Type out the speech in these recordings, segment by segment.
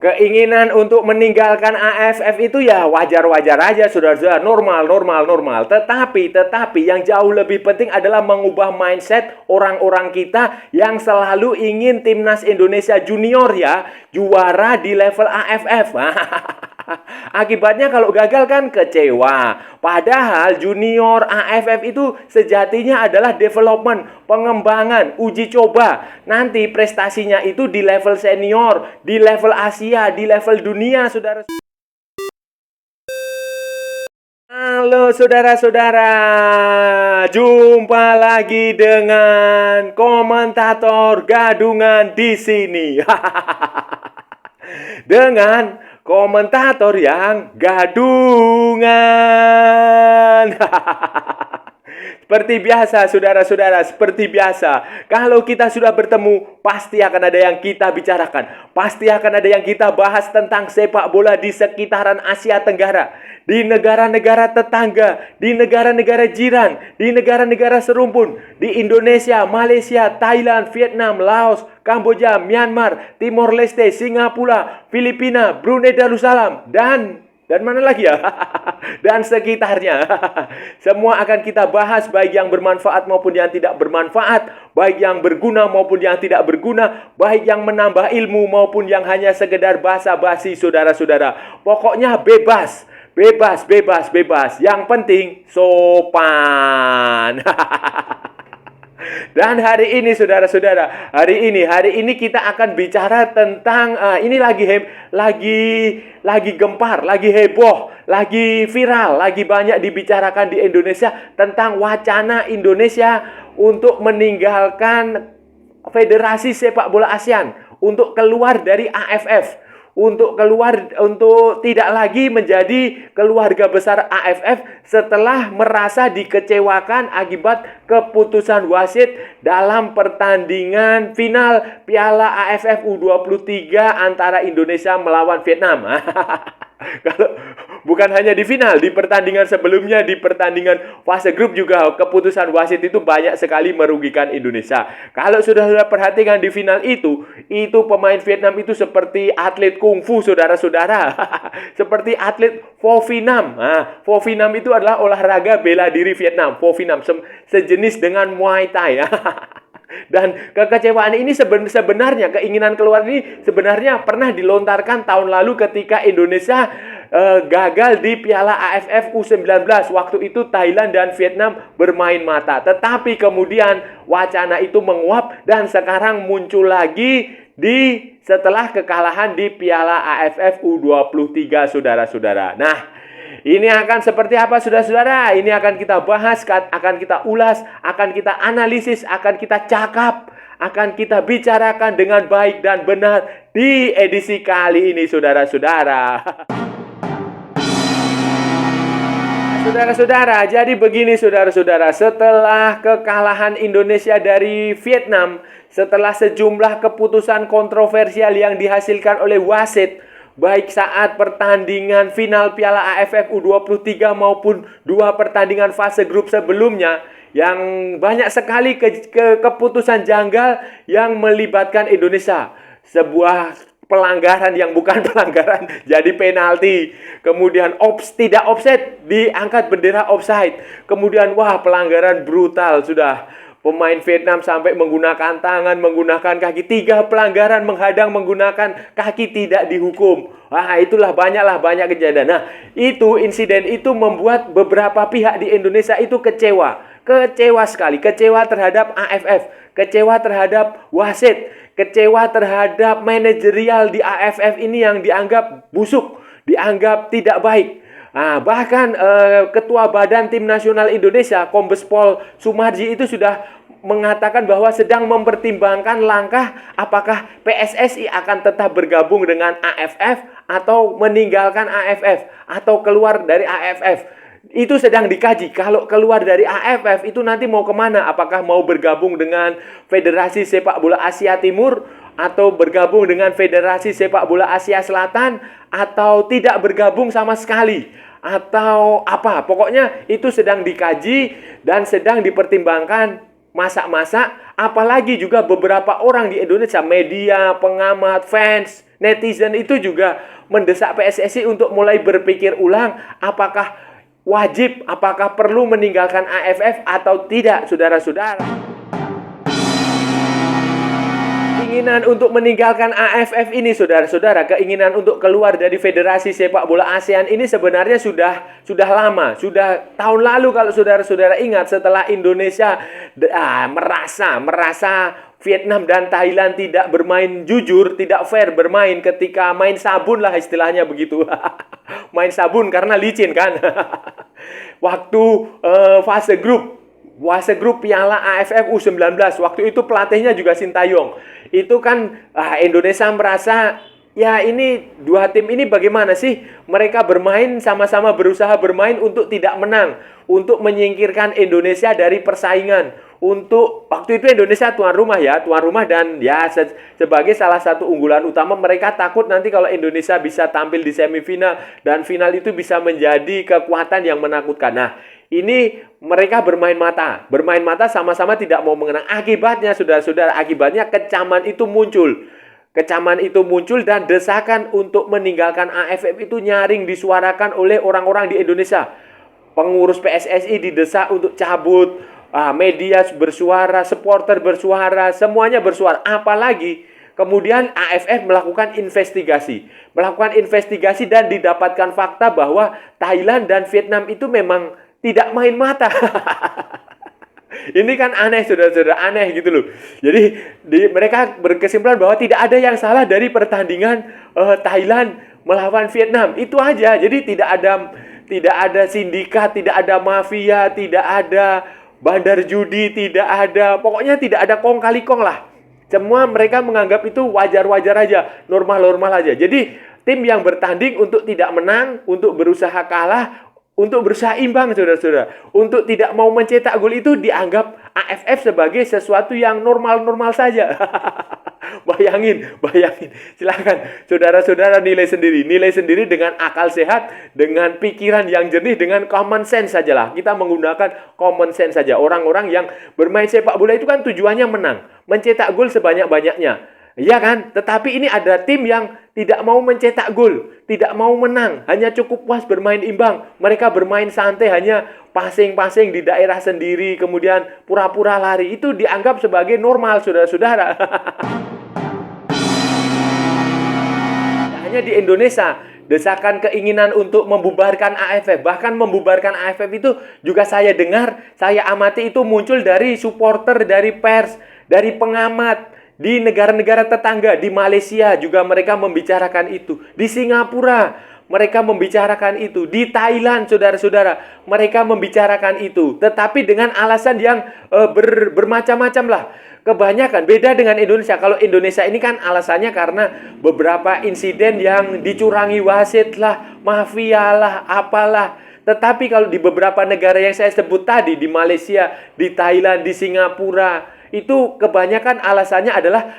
Keinginan untuk meninggalkan AFF itu ya wajar-wajar aja, saudara-saudara, normal, normal, normal. Tetapi yang jauh lebih penting adalah mengubah mindset orang-orang kita yang selalu ingin timnas Indonesia junior ya juara di level AFF. Akibatnya kalau gagal kan kecewa. Padahal junior AFF itu sejatinya adalah development, pengembangan, uji coba. Nanti prestasinya itu di level senior, di level Asia, di level dunia, saudara. Halo saudara-saudara, jumpa lagi dengan komentator gadungan di sini. Dengan komentator yang gadungan. Seperti biasa, saudara-saudara, seperti biasa. Kalau kita sudah bertemu, pasti akan ada yang kita bicarakan. Pasti akan ada yang kita bahas tentang sepak bola di sekitaran Asia Tenggara. Di negara-negara tetangga, di negara-negara jiran, di negara-negara serumpun. Di Indonesia, Malaysia, Thailand, Vietnam, Laos, Kamboja, Myanmar, Timor Leste, Singapura, Filipina, Brunei Darussalam, dan mana lagi ya? Dan sekitarnya. Semua akan kita bahas, baik yang bermanfaat maupun yang tidak bermanfaat, baik yang berguna maupun yang tidak berguna, baik yang menambah ilmu maupun yang hanya sekedar basa-basi, saudara-saudara. Pokoknya bebas. Bebas, bebas, bebas. Yang penting sopan. Dan hari ini saudara-saudara, hari ini kita akan bicara tentang ini lagi gempar, lagi heboh, lagi viral, lagi banyak dibicarakan di Indonesia tentang wacana Indonesia untuk meninggalkan Federasi Sepak Bola ASEAN, untuk keluar dari AFF. Untuk tidak lagi menjadi keluarga besar AFF setelah merasa dikecewakan akibat keputusan wasit dalam pertandingan final Piala AFF U23 antara Indonesia melawan Vietnam. Kalau bukan hanya di final, di pertandingan sebelumnya, di pertandingan fase grup juga keputusan wasit itu banyak sekali merugikan Indonesia. Kalau sudah perhatikan di final itu pemain Vietnam itu seperti atlet kungfu, saudara-saudara. Seperti atlet Vovinam. Nah, Vovinam itu adalah olahraga bela diri Vietnam. Vovinam sejenis dengan Muay Thai. Dan kekecewaan ini sebenarnya, keinginan keluar ini sebenarnya pernah dilontarkan tahun lalu ketika Indonesia gagal di Piala AFF U19. Waktu itu Thailand dan Vietnam bermain mata. Tetapi kemudian wacana itu menguap dan sekarang muncul lagi setelah kekalahan di Piala AFF U23, saudara-saudara. Nah, ini akan seperti apa, saudara-saudara? Ini akan kita bahas, akan kita ulas, akan kita analisis, akan kita cakap, akan kita bicarakan dengan baik dan benar di edisi kali ini, saudara-saudara. Saudara-saudara, jadi begini saudara-saudara, setelah kekalahan Indonesia dari Vietnam, setelah sejumlah keputusan kontroversial yang dihasilkan oleh wasit, baik saat pertandingan final Piala AFF U23 maupun dua pertandingan fase grup sebelumnya, yang banyak sekali keputusan janggal yang melibatkan Indonesia. Sebuah pelanggaran yang bukan pelanggaran jadi penalti. Kemudian tidak offside diangkat bendera offside. Kemudian pelanggaran brutal sudah. Pemain Vietnam sampai menggunakan tangan, menggunakan kaki. 3 pelanggaran menghadang menggunakan kaki tidak dihukum. Itulah banyak kejadian. Nah, insiden itu membuat beberapa pihak di Indonesia itu kecewa. Kecewa sekali. Kecewa terhadap AFF. Kecewa terhadap wasit. Kecewa terhadap manajerial di AFF ini yang dianggap busuk. Dianggap tidak baik. Bahkan Ketua Badan Tim Nasional Indonesia, Kombes Pol Sumarji itu sudah mengatakan bahwa sedang mempertimbangkan langkah apakah PSSI akan tetap bergabung dengan AFF atau meninggalkan AFF atau keluar dari AFF. Itu sedang dikaji. Kalau keluar dari AFF itu nanti mau kemana? Apakah mau bergabung dengan Federasi Sepak Bola Asia Timur atau bergabung dengan Federasi Sepak Bola Asia Selatan atau tidak bergabung sama sekali atau apa? Pokoknya itu sedang dikaji dan sedang dipertimbangkan masak-masak. Apalagi juga beberapa orang di Indonesia, media, pengamat, fans Netizen itu juga mendesak PSSI untuk mulai berpikir ulang apakah wajib, apakah perlu meninggalkan AFF atau tidak, saudara-saudara. Keinginan untuk meninggalkan AFF ini, saudara-saudara, keinginan untuk keluar dari Federasi Sepak Bola ASEAN ini sebenarnya sudah lama, sudah tahun lalu kalau saudara-saudara ingat, setelah Indonesia merasa Vietnam dan Thailand tidak bermain jujur, tidak fair bermain ketika main sabun lah istilahnya begitu. Main sabun karena licin kan. Waktu fase grup Piala AFF U19, waktu itu pelatihnya juga Sintayong. Itu kan Indonesia merasa, ya ini dua tim ini bagaimana sih? Mereka bermain sama-sama berusaha bermain untuk tidak menang, untuk menyingkirkan Indonesia dari persaingan. Untuk waktu itu Indonesia tuan rumah dan ya sebagai salah satu unggulan utama, mereka takut nanti kalau Indonesia bisa tampil di semifinal dan final itu bisa menjadi kekuatan yang menakutkan. Nah, ini mereka bermain mata sama-sama tidak mau mengenang. Akibatnya, saudara-saudara, kecaman itu muncul. Kecaman itu muncul dan desakan untuk meninggalkan AFF itu nyaring disuarakan oleh orang-orang di Indonesia. Pengurus PSSI didesak untuk cabut, media bersuara, supporter bersuara, semuanya bersuara. Apalagi kemudian AFF melakukan investigasi dan didapatkan fakta bahwa Thailand dan Vietnam itu memang tidak main mata. Ini kan aneh, saudara-saudara, aneh gitu loh. Jadi mereka berkesimpulan bahwa tidak ada yang salah dari pertandingan Thailand melawan Vietnam. Itu aja. Jadi tidak ada sindikat, tidak ada mafia, tidak ada bandar judi, pokoknya tidak ada kong kali kong lah. Semua mereka menganggap itu wajar-wajar aja, normal-normal aja. Jadi tim yang bertanding untuk tidak menang, untuk berusaha kalah, untuk berusaha imbang, saudara-saudara, untuk tidak mau mencetak gol itu dianggap AFF sebagai sesuatu yang normal-normal saja. Bayangin. Silakan saudara-saudara nilai sendiri dengan akal sehat, dengan pikiran yang jernih, dengan common sense sajalah. Kita menggunakan common sense saja. Orang-orang yang bermain sepak bola itu kan tujuannya menang, mencetak gol sebanyak-banyaknya. Iya kan? Tetapi ini ada tim yang tidak mau mencetak gol, tidak mau menang, hanya cukup puas bermain imbang. Mereka bermain santai, hanya passing-passing di daerah sendiri, kemudian pura-pura lari. Itu dianggap sebagai normal, saudara-saudara. Hanya di Indonesia, desakan keinginan untuk membubarkan AFF, bahkan membubarkan AFF itu juga saya dengar, saya amati itu muncul dari supporter, dari pers, dari pengamat. Di negara-negara tetangga, di Malaysia juga mereka membicarakan itu. Di Singapura mereka membicarakan itu. Di Thailand, saudara-saudara, mereka membicarakan itu. Tetapi dengan alasan yang bermacam-macam lah. Kebanyakan beda dengan Indonesia. Kalau Indonesia ini kan alasannya karena beberapa insiden yang dicurangi wasit lah, mafia lah, apalah. Tetapi kalau di beberapa negara yang saya sebut tadi, di Malaysia, di Thailand, di Singapura, itu kebanyakan alasannya adalah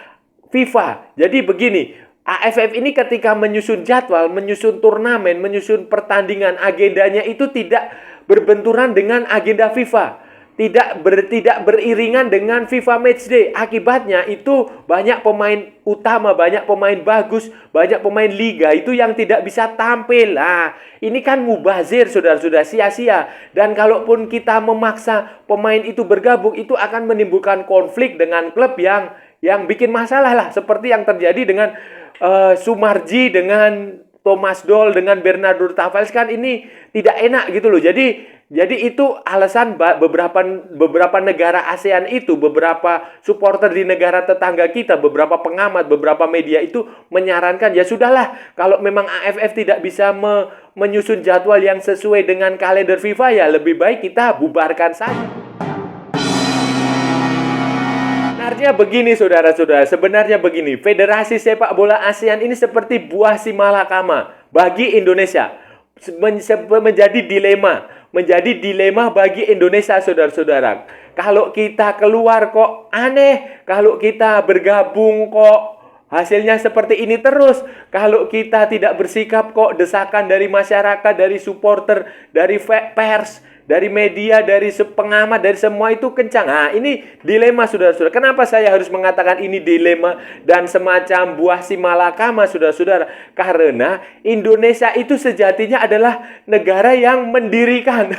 FIFA. Jadi begini, AFF ini ketika menyusun jadwal, menyusun turnamen, menyusun pertandingan, agendanya itu tidak berbenturan dengan agenda FIFA. Tidak beriringan dengan FIFA Matchday. Akibatnya itu banyak pemain utama, banyak pemain bagus, banyak pemain liga itu yang tidak bisa tampil. Nah, ini kan mubazir, saudara-saudara, sia-sia. Dan kalaupun kita memaksa pemain itu bergabung, itu akan menimbulkan konflik dengan klub yang bikin masalah lah. Seperti yang terjadi dengan Sumarji, dengan Thomas Doll, dengan Bernardo Tavares, kan ini tidak enak gitu loh. Jadi itu alasan beberapa negara ASEAN itu, beberapa supporter di negara tetangga kita, beberapa pengamat, beberapa media itu menyarankan, ya sudahlah, kalau memang AFF tidak bisa menyusun jadwal yang sesuai dengan kalender FIFA, ya lebih baik kita bubarkan saja. Sebenarnya begini, saudara-saudara, Federasi Sepak Bola ASEAN ini seperti buah si malakama bagi Indonesia. Menjadi dilema bagi Indonesia, saudara-saudara. Kalau kita keluar kok aneh, kalau kita bergabung kok hasilnya seperti ini terus. Kalau kita tidak bersikap kok desakan dari masyarakat, dari supporter, dari pers, dari media, dari pengamat, dari semua itu kencang. Nah, ini dilema saudara-saudara. Kenapa saya harus mengatakan ini dilema dan semacam buah si malakama saudara-saudara? Karena Indonesia itu sejatinya adalah negara yang mendirikan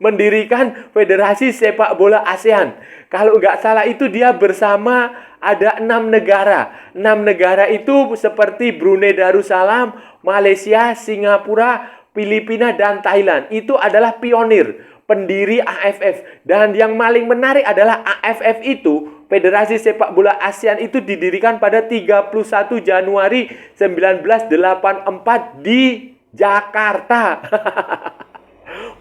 mendirikan Federasi Sepak Bola ASEAN. Kalau nggak salah itu dia bersama ada 6 negara. 6 negara itu seperti Brunei Darussalam, Malaysia, Singapura, Filipina, dan Thailand. Itu adalah pionir, pendiri AFF. Dan yang paling menarik adalah AFF itu, Federasi Sepak Bola ASEAN itu didirikan pada 31 Januari 1984 di Jakarta.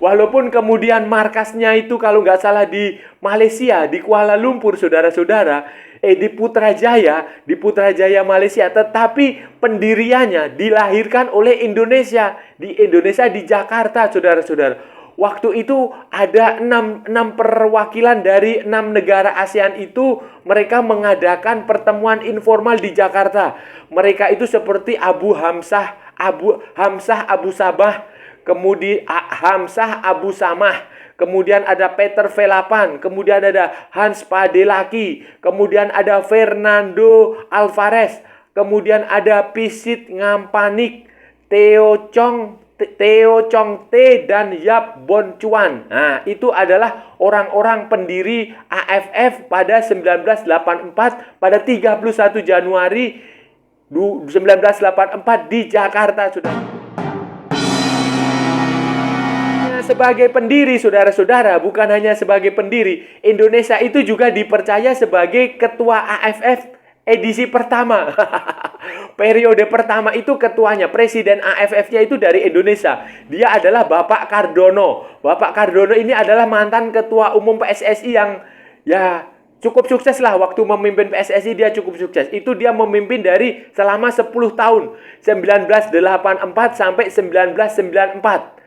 Walaupun kemudian markasnya itu kalau nggak salah di Malaysia, di Kuala Lumpur, saudara-saudara, di Putrajaya Malaysia, tetapi pendiriannya dilahirkan oleh Indonesia, di Jakarta, saudara-saudara. Waktu itu ada 6 perwakilan dari 6 negara ASEAN itu, mereka mengadakan pertemuan informal di Jakarta. Mereka itu seperti Hamzah Abu Sabah, kemudian Hamzah Abu Samah, kemudian ada Peter Velapan, kemudian ada Hans Padelaki, kemudian ada Fernando Alvarez, kemudian ada Pisit Ngampanik, Theo Chong Te, dan Yap Bon Chuan. Nah, itu adalah orang-orang pendiri AFF pada 1984, pada 31 Januari 1984 di Jakarta, saudara. Sebagai pendiri, saudara-saudara, bukan hanya sebagai pendiri, Indonesia itu juga dipercaya sebagai ketua AFF edisi pertama. Periode pertama itu ketuanya, presiden AFF-nya itu dari Indonesia. Dia adalah Bapak Kardono. Bapak Kardono ini adalah mantan ketua umum PSSI yang cukup sukses lah. Waktu memimpin PSSI dia cukup sukses. Itu dia memimpin dari selama 10 tahun, 1984 sampai 1994.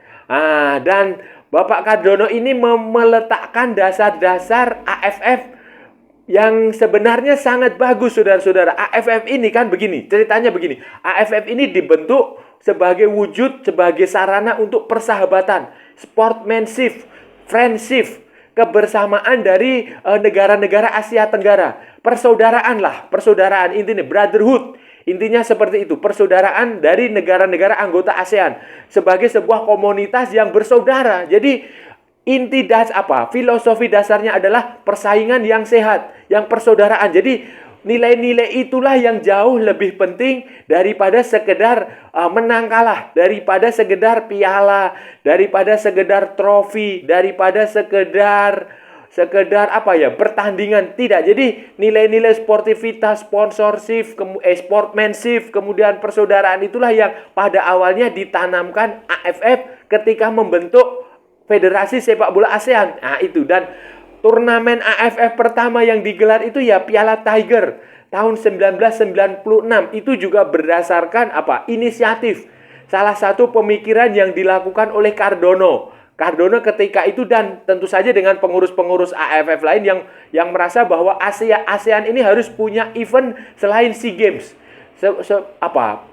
Dan Bapak Kardono ini meletakkan dasar-dasar AFF yang sebenarnya sangat bagus, saudara-saudara. AFF ini kan begini, ceritanya begini. AFF ini dibentuk sebagai sarana untuk persahabatan, sportsmanship, friendship, kebersamaan dari negara-negara Asia Tenggara. Persaudaraan intinya, brotherhood. Intinya seperti itu, persaudaraan dari negara-negara anggota ASEAN sebagai sebuah komunitas yang bersaudara. Jadi filosofi dasarnya adalah persaingan yang sehat, yang persaudaraan. Jadi nilai-nilai itulah yang jauh lebih penting daripada sekedar menang kalah, daripada sekedar piala, daripada sekedar trofi, daripada sekedar pertandingan. Tidak. Jadi nilai-nilai sportivitas, sponsorship, sportsmanship, kemudian persaudaraan itulah yang pada awalnya ditanamkan AFF ketika membentuk Federasi Sepak Bola ASEAN. Nah, itu. Dan turnamen AFF pertama yang digelar itu Piala Tiger tahun 1996. Itu juga berdasarkan inisiatif salah satu pemikiran yang dilakukan oleh Kardono ketika itu, dan tentu saja dengan pengurus-pengurus AFF lain yang merasa bahwa ASEAN ini harus punya event selain SEA Games.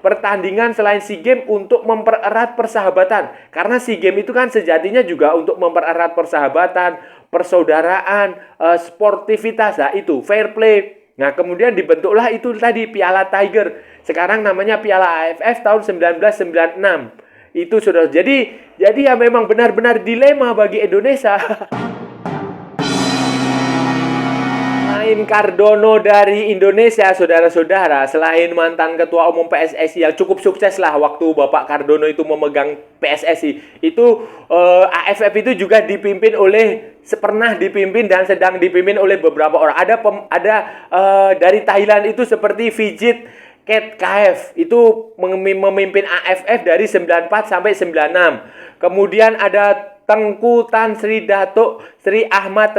Pertandingan selain SEA Games untuk mempererat persahabatan. Karena SEA Games itu kan sejatinya juga untuk mempererat persahabatan, persaudaraan, sportivitas, itu fair play. Nah, kemudian dibentuklah itu tadi Piala Tiger. Sekarang namanya Piala AFF tahun 1996. Itu sudah jadi memang benar-benar dilema bagi Indonesia. Selain Kardono dari Indonesia, saudara-saudara, selain mantan ketua umum PSSI yang cukup sukses lah waktu Bapak Kardono itu memegang PSSI, itu AFF itu juga pernah dipimpin dan sedang dipimpin oleh beberapa orang. Ada dari Thailand itu seperti Vijit Ketkaev, itu memimpin AFF dari 94 sampai 96. Kemudian ada Tengku Tan Sri Datuk Sri Ahmad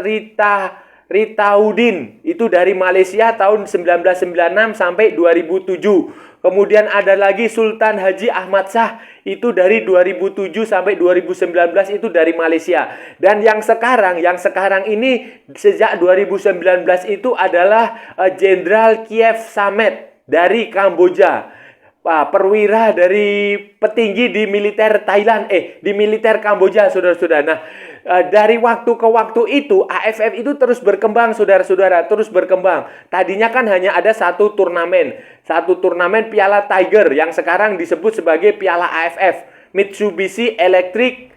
Ritaudin, itu dari Malaysia tahun 1996 sampai 2007. Kemudian ada lagi Sultan Haji Ahmad Shah, itu dari 2007 sampai 2019, itu dari Malaysia. Dan yang sekarang ini sejak 2019 itu adalah Jenderal Kiev Samet dari Kamboja. perwira dari petinggi di militer Thailand, di militer Kamboja, saudara-saudara. Nah, dari waktu ke waktu itu, AFF itu terus berkembang, saudara-saudara, terus berkembang. Tadinya kan hanya ada satu turnamen Piala Tiger yang sekarang disebut sebagai Piala AFF, Mitsubishi Electric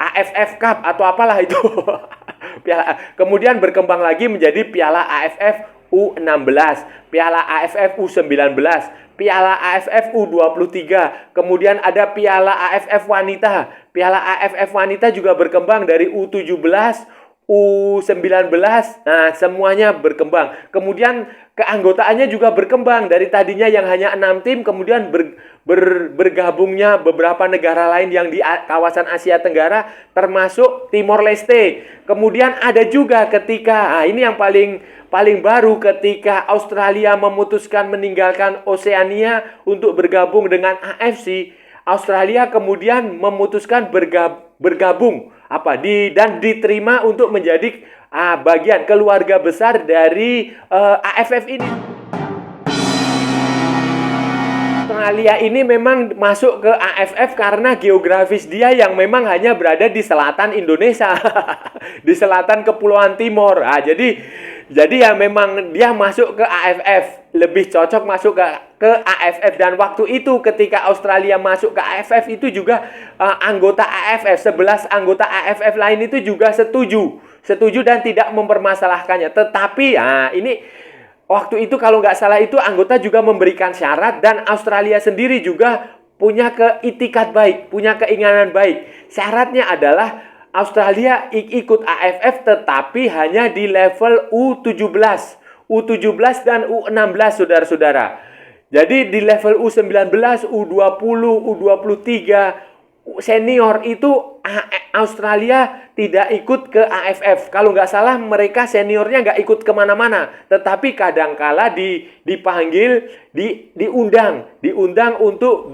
AFF Cup atau apalah itu. Kemudian berkembang lagi menjadi Piala AFF U16, Piala AFF U19, Piala AFF U23, kemudian ada Piala AFF Wanita. Piala AFF Wanita juga berkembang dari U17, U19, nah semuanya berkembang. Kemudian keanggotaannya juga berkembang dari tadinya yang hanya 6 tim, kemudian bergabungnya beberapa negara lain yang di kawasan Asia Tenggara, termasuk Timor Leste. Kemudian ada juga ketika, ini yang paling baru, ketika Australia memutuskan meninggalkan Oseania untuk bergabung dengan AFC, Australia kemudian memutuskan bergabung dan diterima untuk menjadi bagian keluarga besar dari AFF ini. Australia ini memang masuk ke AFF karena geografis dia yang memang hanya berada di selatan Indonesia, di selatan Kepulauan Timor. Jadi ya memang dia masuk ke AFF, lebih cocok masuk ke AFF. Dan waktu itu ketika Australia masuk ke AFF itu juga anggota AFF, 11 anggota AFF lain itu juga setuju dan tidak mempermasalahkannya. Tetapi ini waktu itu kalau nggak salah itu anggota juga memberikan syarat, dan Australia sendiri juga punya keitikat baik, punya keinginan baik. Syaratnya adalah Australia ikut AFF tetapi hanya di level U17 dan U16, saudara-saudara. Jadi di level U19, U20, U23 senior itu Australia tidak ikut ke AFF. Kalau nggak salah mereka seniornya nggak ikut kemana-mana, tetapi kadangkala dipanggil, diundang untuk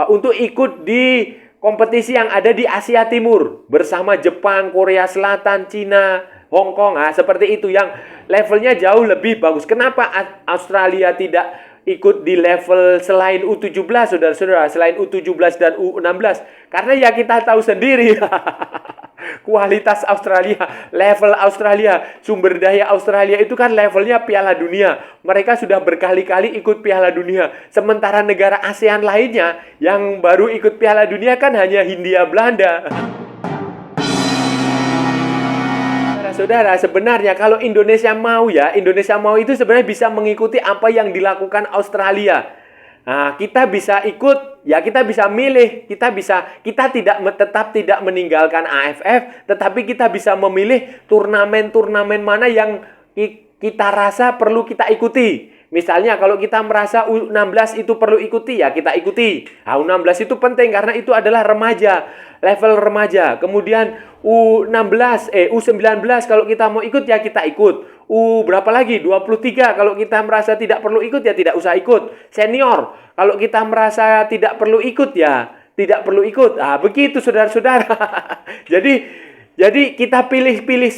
untuk ikut di kompetisi yang ada di Asia Timur bersama Jepang, Korea Selatan, Cina, Hong Kong. Seperti itu yang levelnya jauh lebih bagus. Kenapa Australia tidak ikut di level selain U17, saudara-saudara, selain U17 dan U16? Karena ya kita tahu sendiri kualitas Australia, level Australia, sumber daya Australia itu kan levelnya Piala Dunia. Mereka sudah berkali-kali ikut Piala Dunia. Sementara negara ASEAN lainnya yang baru ikut Piala Dunia kan hanya Hindia Belanda. Saudara, sebenarnya kalau Indonesia mau itu sebenarnya bisa mengikuti apa yang dilakukan Australia. Kita bisa ikut, kita bisa milih, kita tetap tidak meninggalkan AFF, tetapi kita bisa memilih turnamen-turnamen mana yang kita rasa perlu kita ikuti. Misalnya kalau kita merasa U16 itu perlu ikuti, ya kita ikuti. U16 itu penting karena itu adalah remaja, level remaja. Kemudian U19 kalau kita mau ikut ya kita ikut. Berapa lagi? 23 kalau kita merasa tidak perlu ikut ya tidak usah ikut. Senior kalau kita merasa tidak perlu ikut ya tidak perlu ikut. Begitu saudara-saudara. Jadi kita pilih-pilih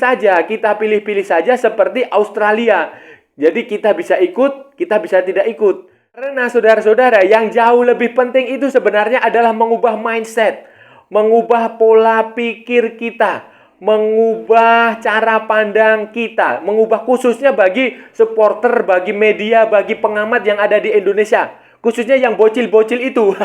saja seperti Australia. Jadi kita bisa ikut, kita bisa tidak ikut. Karena saudara-saudara, yang jauh lebih penting itu sebenarnya adalah mengubah mindset, mengubah pola pikir kita, mengubah cara pandang kita, mengubah khususnya bagi supporter, bagi media, bagi pengamat yang ada di Indonesia. Khususnya yang bocil-bocil itu.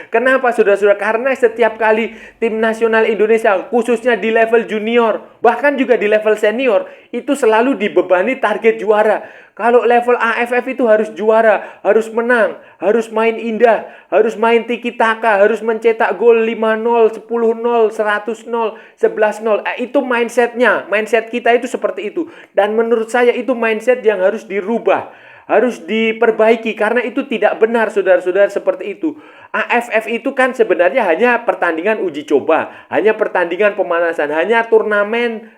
Kenapa saudara-saudara? Karena setiap kali tim nasional Indonesia, khususnya di level junior, bahkan juga di level senior, itu selalu dibebani target juara. Kalau level AFF itu harus juara, harus menang, harus main indah, harus main tiki-taka, harus mencetak gol 5-0, 10-0, 100-0, 11-0. Itu mindsetnya, mindset kita itu seperti itu. Dan menurut saya itu mindset yang harus dirubah, harus diperbaiki, karena itu tidak benar saudara-saudara seperti itu. AFF itu kan sebenarnya hanya pertandingan uji coba, hanya pertandingan pemanasan, hanya turnamen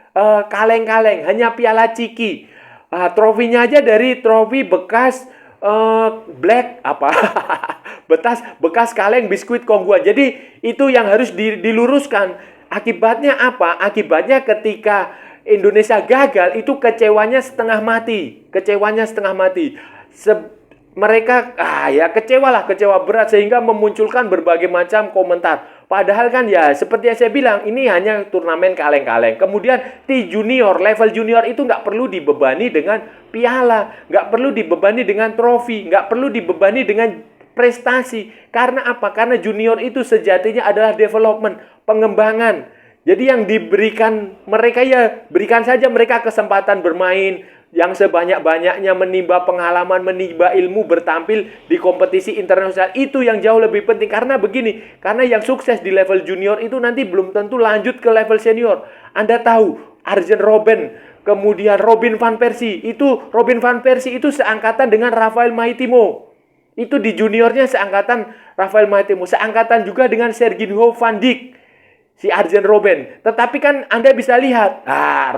kaleng-kaleng, hanya piala ciki. Trofinya aja dari trofi bekas bekas kaleng biskuit Kongguan. Jadi itu yang harus diluruskan. Akibatnya apa? Akibatnya ketika Indonesia gagal itu kecewanya setengah mati. mereka ya kecewa berat sehingga memunculkan berbagai macam komentar. Padahal kan ya seperti yang saya bilang, ini hanya turnamen kaleng-kaleng. Kemudian di junior, level junior itu nggak perlu dibebani dengan piala, nggak perlu dibebani dengan trofi, nggak perlu dibebani dengan prestasi. Karena apa? Karena junior itu sejatinya adalah development, pengembangan. Jadi yang diberikan mereka ya berikan saja mereka kesempatan bermain yang sebanyak-banyaknya, menimba pengalaman, menimba ilmu, bertampil di kompetisi internasional. Itu yang jauh lebih penting. Karena begini, karena yang sukses di level junior itu nanti belum tentu lanjut ke level senior. Anda tahu, Arjen Robben, kemudian Robin van Persie. Robin van Persie itu seangkatan dengan Rafael Maitimo. Itu di juniornya seangkatan Rafael Maitimo. Seangkatan juga dengan Serginho van Dijk, si Arjen Robben. Tetapi kan Anda bisa lihat,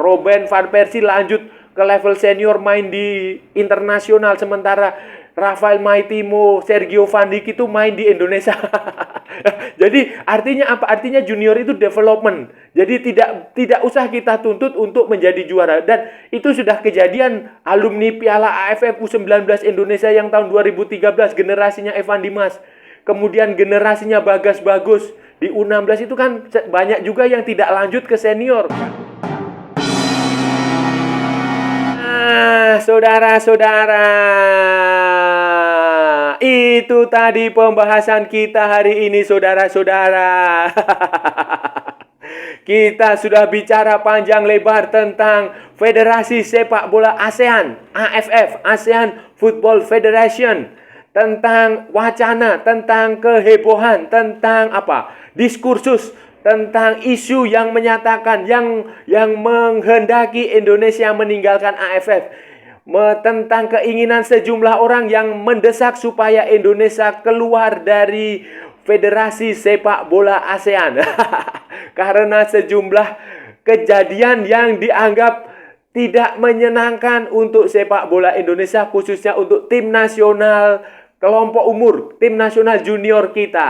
Robin van Persie lanjut ke level senior main di internasional, sementara Rafael Maitimo, Sergio Van Dijk itu main di Indonesia. Jadi artinya apa? Artinya junior itu development. Jadi tidak usah kita tuntut untuk menjadi juara. Dan itu sudah kejadian alumni Piala AFF U19 Indonesia yang tahun 2013, generasinya Evan Dimas. Kemudian generasinya Bagas Bagus di U16 itu kan banyak juga yang tidak lanjut ke senior. Saudara-saudara, itu tadi pembahasan kita hari ini, saudara-saudara. Kita sudah bicara panjang lebar tentang Federasi Sepak Bola ASEAN, AFF, ASEAN Football Federation, tentang wacana, tentang kehebohan, tentang diskursus, tentang isu yang menyatakan yang menghendaki Indonesia meninggalkan AFF, tentang keinginan sejumlah orang yang mendesak supaya Indonesia keluar dari Federasi Sepak Bola ASEAN karena sejumlah kejadian yang dianggap tidak menyenangkan untuk sepak bola Indonesia, khususnya untuk tim nasional kelompok umur, tim nasional junior kita.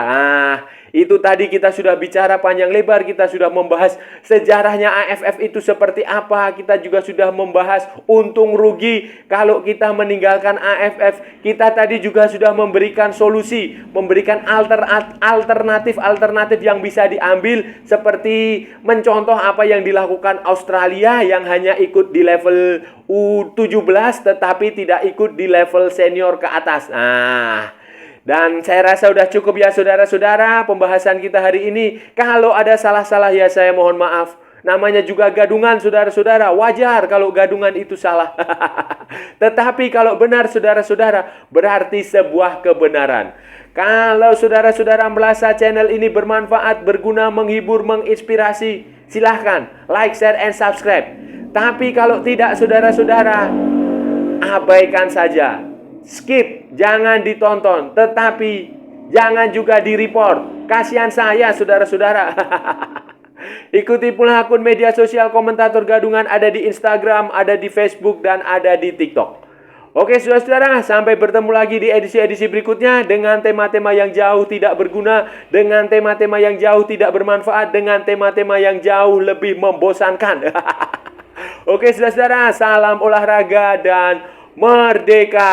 Itu tadi kita sudah bicara panjang lebar, kita sudah membahas sejarahnya AFF itu seperti apa, kita juga sudah membahas untung rugi kalau kita meninggalkan AFF. Kita tadi juga sudah memberikan solusi, memberikan alternatif yang bisa diambil, seperti mencontoh apa yang dilakukan Australia yang hanya ikut di level U17 tetapi tidak ikut di level senior ke atas. Dan saya rasa sudah cukup ya saudara-saudara pembahasan kita hari ini. Kalau ada salah-salah ya saya mohon maaf. Namanya juga gadungan saudara-saudara. Wajar kalau gadungan itu salah. Tetapi kalau benar saudara-saudara, berarti sebuah kebenaran. Kalau saudara-saudara merasa channel ini bermanfaat, berguna, menghibur, menginspirasi, silahkan like, share, and subscribe. Tapi kalau tidak saudara-saudara, abaikan saja. Skip, jangan ditonton, tetapi jangan juga di-report. Kasihan saya saudara-saudara. Ikuti pula akun media sosial Komentator Gadungan, ada di Instagram, ada di Facebook, dan ada di TikTok. Oke saudara-saudara, sampai bertemu lagi di edisi-edisi berikutnya dengan tema-tema yang jauh tidak berguna, dengan tema-tema yang jauh tidak bermanfaat, dengan tema-tema yang jauh lebih membosankan. Oke saudara-saudara, salam olahraga dan merdeka!